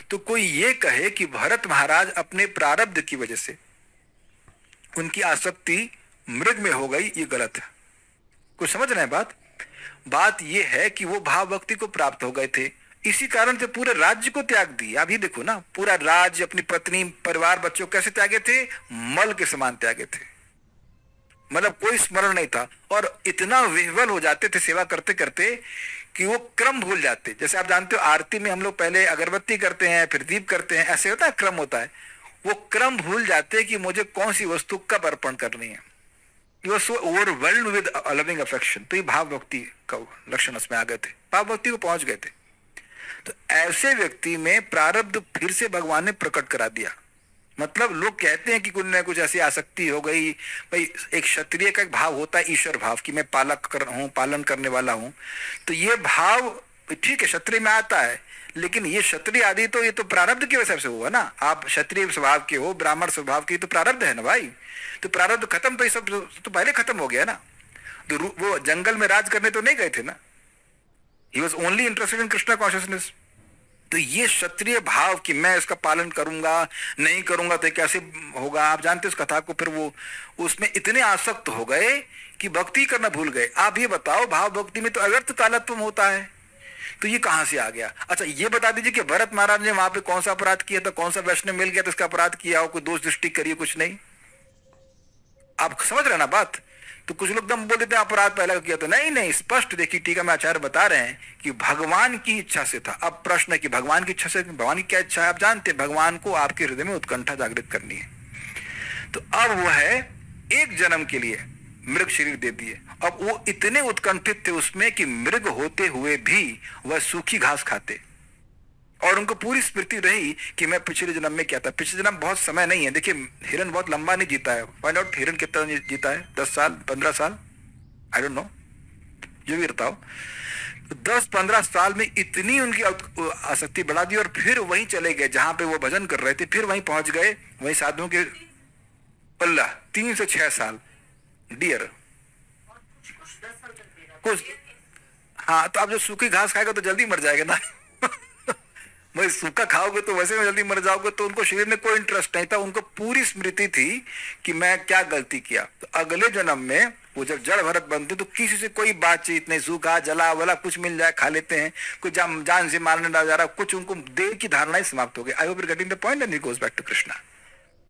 तो कोई ये कहे कि भरत महाराज अपने प्रारब्ध की वजह से उनकी आसक्ति मृग में हो गई, ये गलत है। कुछ समझ रहे हैं बात? बात ये है कि वो भाव भक्ति को प्राप्त हो गए थे, इसी कारण से पूरे राज्य को त्याग दिया। अभी देखो ना, पूरा राज्य, अपनी पत्नी, परिवार, बच्चों कैसे त्यागे थे? मल के समान त्यागे थे। मतलब कोई स्मरण नहीं था, और इतना विह्वल हो जाते थे सेवा करते करते कि वो क्रम भूल जाते। जैसे आप जानते हो आरती में हम लोग पहले अगरबत्ती करते हैं, फिर दीप करते हैं, ऐसे होता है, क्रम होता है। वो क्रम भूल जाते कि मुझे कौन सी वस्तु कब अर्पण करनी है। You are so overwhelmed with loving affection. तो ये भाव भक्ति का लक्षण उसमें आ गए थे, भाव भक्ति को पहुंच गए थे। तो ऐसे व्यक्ति में प्रारब्ध फिर से भगवान ने प्रकट करा दिया। मतलब लोग कहते हैं कि कुछ न कुछ ऐसी आसक्ति हो गई। भाई एक क्षत्रिय का एक भाव होता है ईश्वर भाव, कि मैं पालन करने वाला हूं। तो ये भाव ठीक है, क्षत्रिय में आता है, लेकिन ये क्षत्रिय आदि तो ये तो प्रारब्ध की वजह से हुआ ना। आप क्षत्रिय स्वभाव के हो, ब्राह्मण स्वभाव के, तो प्रारब्ध है ना भाई। तो प्रारब्ध खत्म, तो ये सब तो पहले खत्म हो गया ना। तो वो जंगल में राज करने तो नहीं गए थे ना। He was only interested in Krishna consciousness. तो ये क्षत्रिय भाव कि मैं इसका पालन करूंगा, नहीं करूंगा तो कैसे होगा, आप जानते उस कथा को। फिर वो उसमें इतने आसक्त हो गए कि भक्ति करना भूल गए। आप ये बताओ, भाव भक्ति में तो अव्यक्त कालत्व होता है, तो ये कहां से आ गया? अच्छा ये बता दीजिए कि भरत महाराज ने वहां पे कौन सा अपराध किया था, कौन सा वैष्णव मिल गया तो इसका अपराध किया हो, कोई दोष दृष्टि करिए, कुछ नहीं। आप समझ रहे ना बात? तो कुछ लोग दम बोल देते हैं अपराध पहले किया, तो नहीं नहीं, स्पष्ट देखिए, टीका में आचार्य बता रहे हैं कि भगवान की इच्छा से था। अब प्रश्न है कि भगवान की इच्छा से, भगवान की क्या इच्छा है? आप जानते हैं, भगवान को आपके हृदय में उत्कंठा जागृत करनी है। तो अब वो है एक जन्म के लिए मृग शरीर दे दिए। अब वो इतने उत्कंठित थे उसमें कि मृग होते हुए भी वह सूखी घास खाते, और उनको पूरी स्मृति रही कि मैं पिछले जन्म में क्या था। पिछले जन्म बहुत समय नहीं है, देखिए हिरन बहुत लंबा नहीं जीता है। फाइंड आउट हिरन कितना जीता है, 10 साल 15 साल, आई डोंट नो, जो भी रहता हो। तो 10-15 साल में इतनी उनकी आसक्ति बढ़ा दी, और फिर वहीं चले गए जहां पे वो भजन कर रहे थे, फिर वहीं पहुंच गए, वहीं साधुओं के पल्ला 3 से 6 साल डियर कुछ। हाँ, तो आप जो सूखी घास खाएगा तो जल्दी मर जाएगा ना। वही सूखा खाओगे तो वैसे में जल्दी मर जाओगे। तो उनको शरीर में कोई इंटरेस्ट नहीं था, उनको पूरी स्मृति थी कि मैं क्या गलती किया। तो अगले जन्म में वो जब जड़ भरत बनते तो किसी से कोई बातचीत नहीं, सूखा जला वला कुछ मिल जाए खा लेते हैं, कुछ जान से मारने ना जा रहा कुछ, उनको देह की धारणा ही समाप्त हो गई। I hope you are getting the point and it goes back to Krishna.